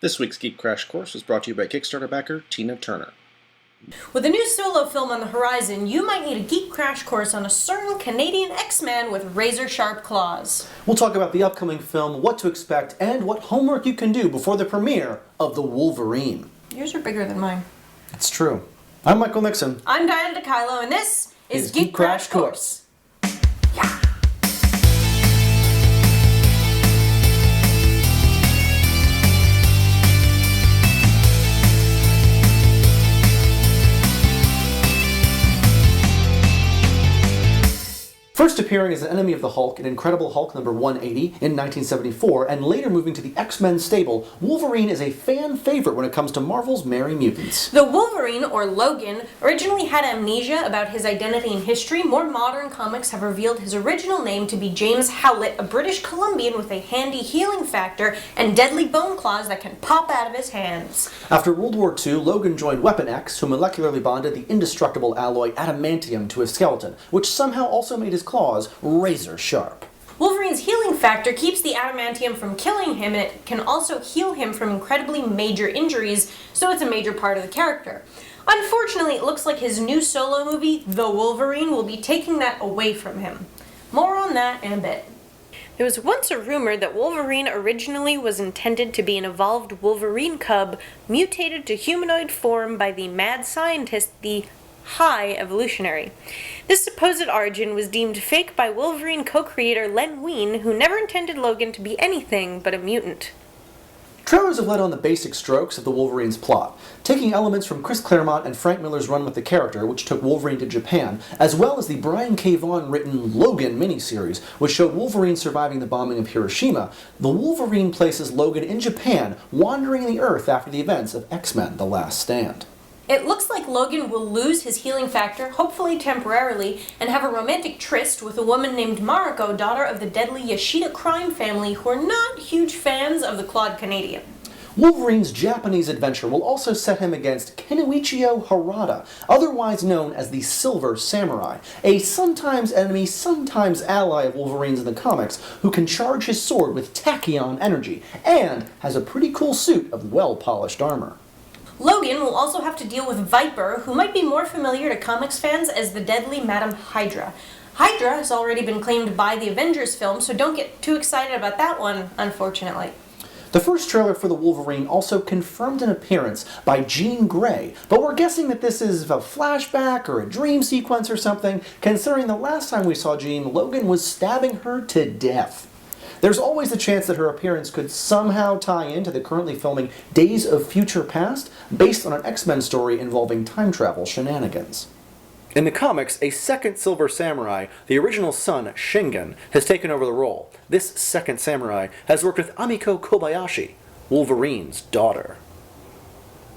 This week's Geek Crash Course is brought to you by Kickstarter backer Tina Turner. With a new solo film on the horizon, you might need a Geek Crash Course on a certain Canadian X-Man with razor-sharp claws. We'll talk about the upcoming film, what to expect, and what homework you can do before the premiere of the Wolverine. Yours are bigger than mine. It's true. I'm Michael Nixon. I'm Dekajlo, and this is Geek Crash Course. First appearing as an enemy of the Hulk in Incredible Hulk number 180 in 1974, and later moving to the X-Men stable, Wolverine is a fan favorite when it comes to Marvel's Merry Mutants. The Wolverine, or Logan, originally had amnesia about his identity and history. More modern comics have revealed his original name to be James Howlett, a British Columbian with a handy healing factor and deadly bone claws that can pop out of his hands. After World War II, Logan joined Weapon X, who molecularly bonded the indestructible alloy adamantium to his skeleton, which somehow also made his claws razor sharp. Wolverine's healing factor keeps the adamantium from killing him, and it can also heal him from incredibly major injuries, so it's a major part of the character. Unfortunately, it looks like his new solo movie, The Wolverine, will be taking that away from him. More on that in a bit. There was once a rumor that Wolverine originally was intended to be an evolved Wolverine cub, mutated to humanoid form by the mad scientist, the High Evolutionary. This supposed origin was deemed fake by Wolverine co-creator Len Wein, who never intended Logan to be anything but a mutant. Trailers have led on the basic strokes of the Wolverine's plot, taking elements from Chris Claremont and Frank Miller's run with the character, which took Wolverine to Japan, as well as the Brian K. Vaughan written Logan miniseries, which showed Wolverine surviving the bombing of Hiroshima. The Wolverine places Logan in Japan, wandering the Earth after the events of X-Men: The Last Stand. It looks like Logan will lose his healing factor, hopefully temporarily, and have a romantic tryst with a woman named Mariko, daughter of the deadly Yashida crime family, who are not huge fans of the Claude Canadian. Wolverine's Japanese adventure will also set him against Kenichiyo Harada, otherwise known as the Silver Samurai, a sometimes enemy, sometimes ally of Wolverine's in the comics, who can charge his sword with tachyon energy, and has a pretty cool suit of well-polished armor. Logan will also have to deal with Viper, who might be more familiar to comics fans as the deadly Madam Hydra. Hydra has already been claimed by the Avengers film, so don't get too excited about that one, unfortunately. The first trailer for the Wolverine also confirmed an appearance by Jean Grey, but we're guessing that this is a flashback or a dream sequence or something, considering the last time we saw Jean, Logan was stabbing her to death. There's always the chance that her appearance could somehow tie into the currently filming Days of Future Past, based on an X-Men story involving time travel shenanigans. In the comics, a second Silver Samurai, the original son, Shingen, has taken over the role. This second samurai has worked with Amiko Kobayashi, Wolverine's daughter.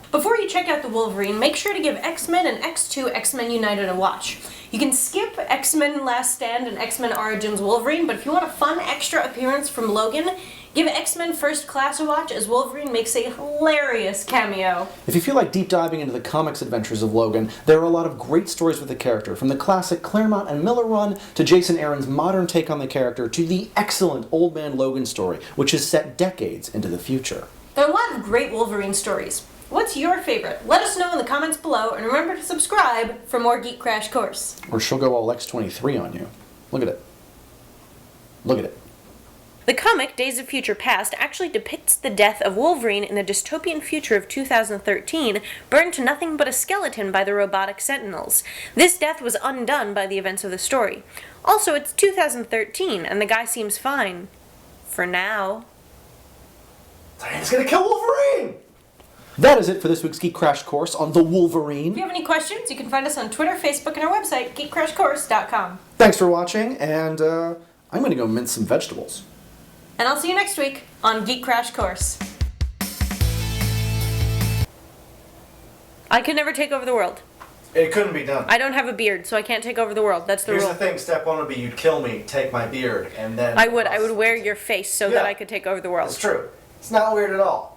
Before you check out the Wolverine, make sure to give X-Men and X2 X-Men United a watch. You can skip X-Men Last Stand and X-Men Origins Wolverine, but if you want a fun extra appearance from Logan, give X-Men First Class a watch, as Wolverine makes a hilarious cameo. If you feel like deep diving into the comics adventures of Logan, there are a lot of great stories with the character, from the classic Claremont and Miller run to Jason Aaron's modern take on the character to the excellent Old Man Logan story, which is set decades into the future. There are a lot of great Wolverine stories. What's your favorite? Let us know in the comments below, and remember to subscribe for more Geek Crash Course. Or she'll go all X-23 on you. Look at it. Look at it. The comic Days of Future Past actually depicts the death of Wolverine in the dystopian future of 2013, burned to nothing but a skeleton by the robotic Sentinels. This death was undone by the events of the story. Also, it's 2013, and the guy seems fine. For now. Diana's gonna kill Wolverine! That is it for this week's Geek Crash Course on the Wolverine. If you have any questions, you can find us on Twitter, Facebook, and our website, geekcrashcourse.com. Thanks for watching, and I'm gonna go mince some vegetables. And I'll see you next week on Geek Crash Course. I could never take over the world. It couldn't be done. I don't have a beard, so I can't take over the world. That's the Here's rule. the thing, step one would be you'd kill me, take my beard, and then... I would wear your face so that Yeah. I could take over the world. It's true. It's not weird at all.